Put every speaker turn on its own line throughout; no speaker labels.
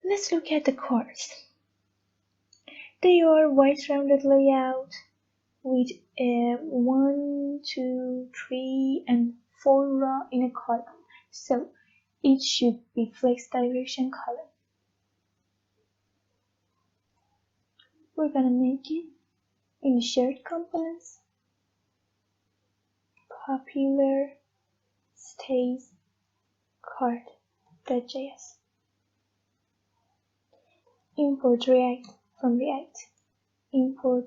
Let's look at the cards. They are white rounded layout with a 1, 2, 3, and 4 row in a column. So it should be flex direction column. We're gonna make it in the shared components. Popular stays card.js. Import React from React. Import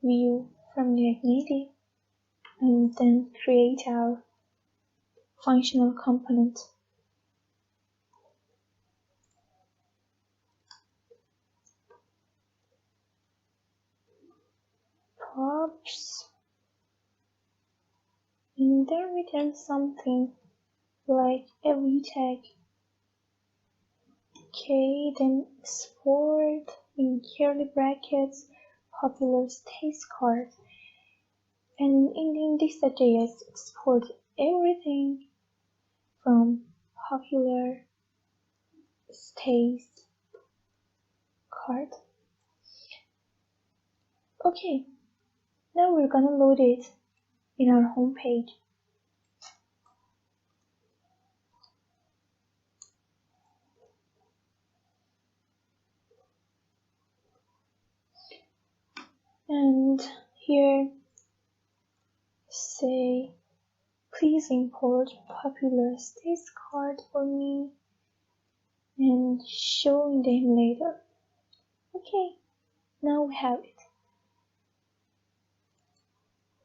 View from React Native. And then create our functional component. Props. And then return something like a view tag. Okay, then export in curly brackets popular stays card. And in the index.js, export everything from popular stays card. Okay, now we're gonna load it in our home page. And here say please import popular stays card for me and show them later. Okay, now we have it.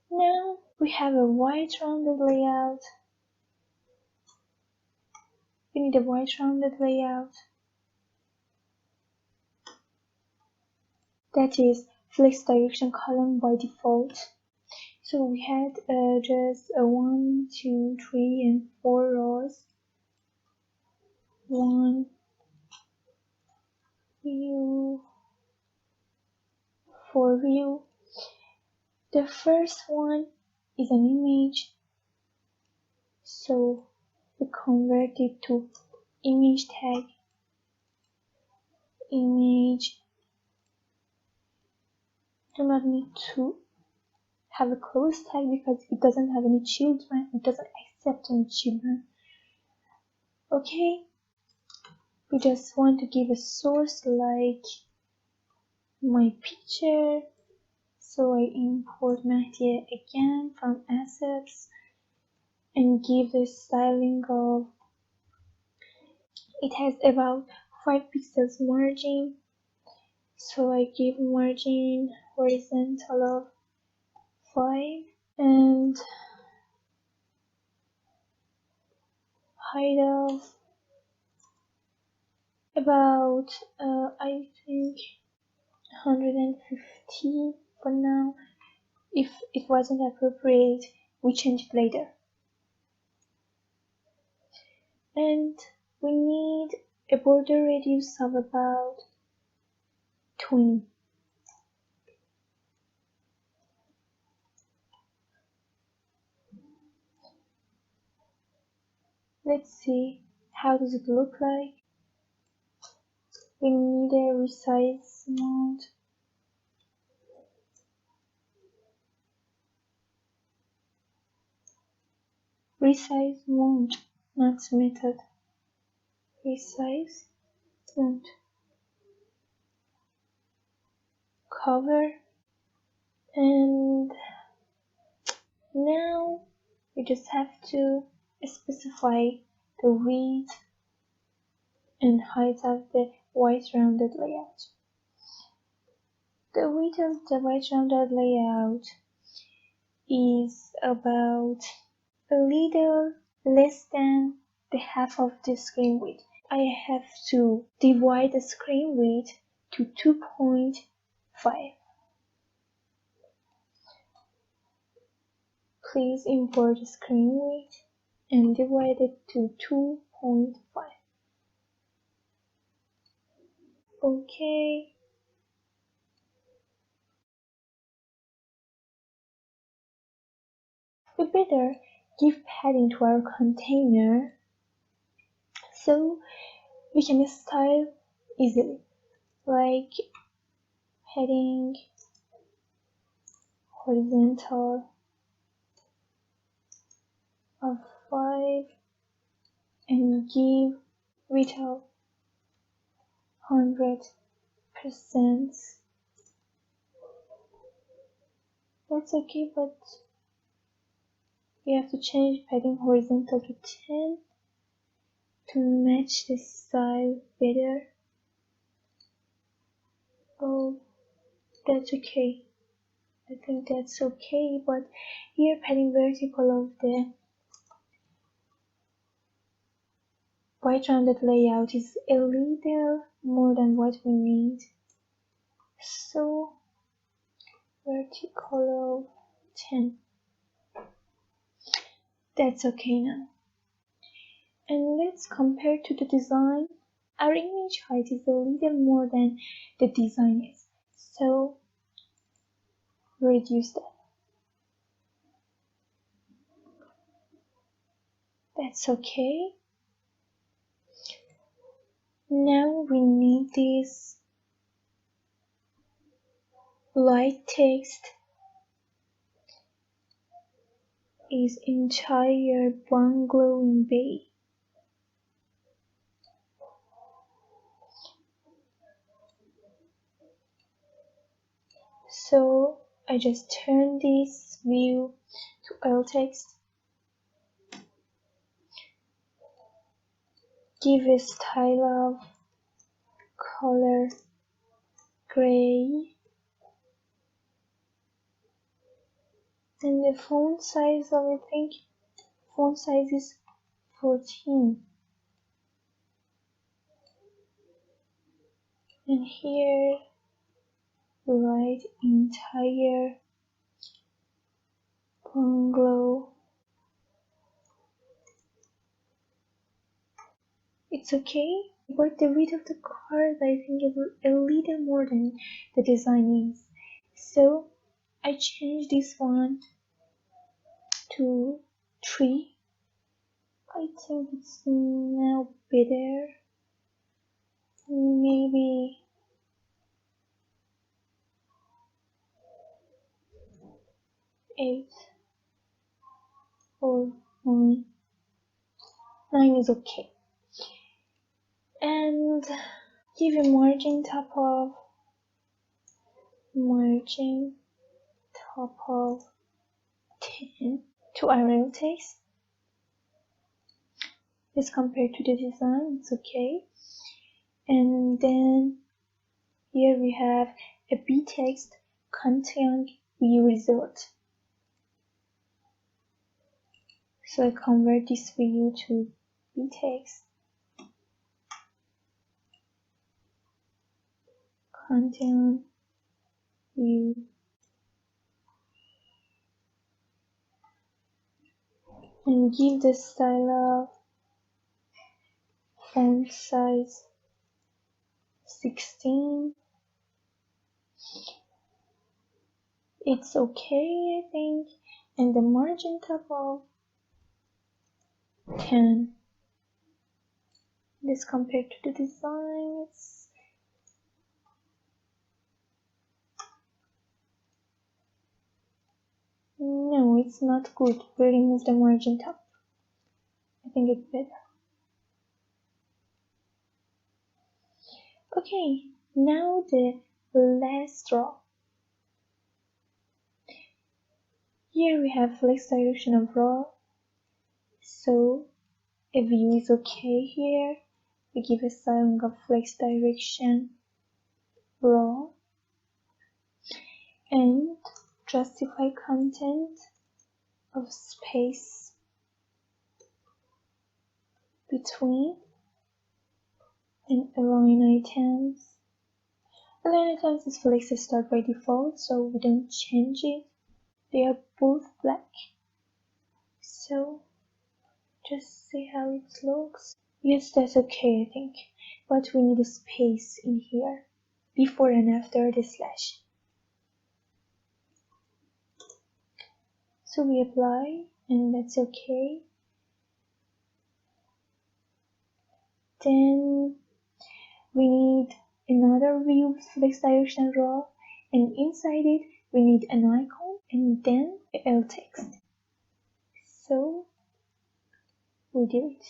Now we have a white rounded layout. We need a white rounded layout that is flex direction column by default. So we had just a 1, 2, 3, and 4 rows. 1 view, 4 view. The first one is an image, so we convert it to image tag. Image. Do not need to have a close tag because it doesn't have any children. It doesn't accept any children. Okay, we just want to give a source like my picture. So I import Mahdia again from assets and give the styling of, it has about 5 pixels margin. So I give margin horizontal of 5 and height of about I think 150 for now. If it wasn't appropriate, we change it later. And we need a border radius of about 20. Let's see, how does it look like? We need a resize mode. Resize mode, not method. Resize mode. Cover. And now we just have to specify the width and height of the white rounded layout. The width of the white rounded layout is about a little less than the half of the screen width. I have to divide the screen width to 2.5. Please import the screen width and divide it to 2.5. Okay. We better give padding to our container. So we can style easily, like heading horizontal of 5 and give vital 100%. That's okay, but we have to change padding horizontal to 10 to match the style better. Oh, that's okay. I think that's okay, but here padding vertical of the white rounded layout is a little more than what we need. So vertical of 10. That's okay now. And let's compare to the design. Our image height is a little more than the design is. So reduce that. That's okay. Now we need this light text is entire bungalow in bay. So I just turn this view to alt text, give a style of color gray, and the font size of, I think font size is 14. And here write entire bungalow. It's okay, but the width of the card I think is a little more than the design is. So I changed this one to 3. I think it's now better. Maybe 8 or 9. 9 is okay. And give a margin top of 10 to our text. As compared to the design, it's okay. And then here we have a B text content view result. So I convert this view to B text. Content view. And give the style of font size 16. It's okay, I think. And the margin top of 10. This compared to the design, no, it's not good. We remove the margin top. I think it's better. Okay, now the last row. Here we have flex direction of row. So a view is okay here. We give a styling of flex direction row and justify content of space between and align items. Align items is flex start by default, so we don't change it. They are both black. So just see how it looks. Yes, that's okay, I think. But we need a space in here before and after the slash. So we apply, and that's okay. Then color view flex direction raw, and inside it we need an icon and then alt text. So we do it.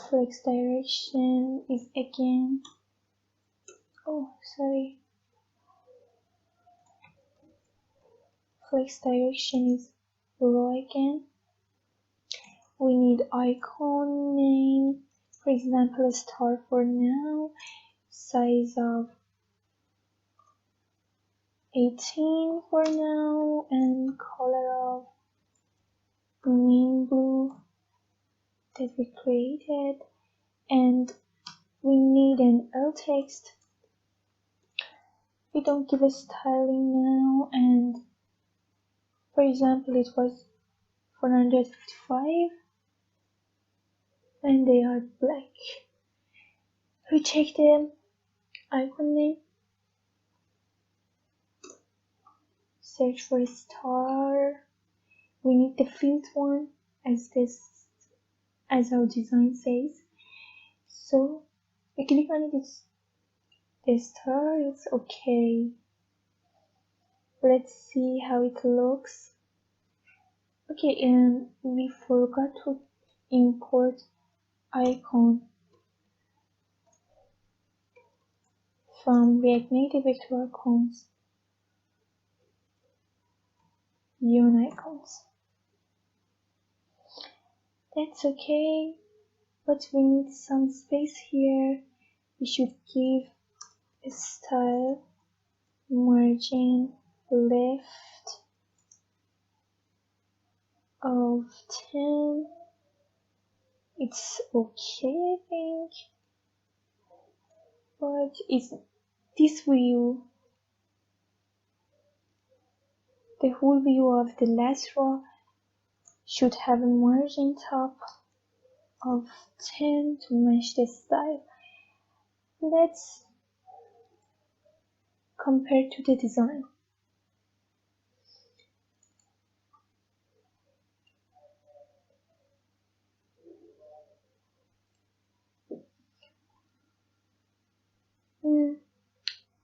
Flex direction is again, flex direction is raw again. We need icon name, for example, a star for now, size of 18 for now, and color of green blue that we created, and we need an alt text. We don't give a styling now, and for example it was 455 and they are black. We check the icon name, search for a star. We need the filled one as our design says. So we click on it, it's the star, it's okay. Let's see how it looks. Okay, and we forgot to import icon from React Native Vector Icons, Ion icons. That's okay, but we need some space here. We should give a style margin left of 10. It's okay, I think, but it's this view, the whole view of the last row should have a margin top of 10 to match the style. Let's compare to the design.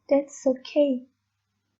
That's okay.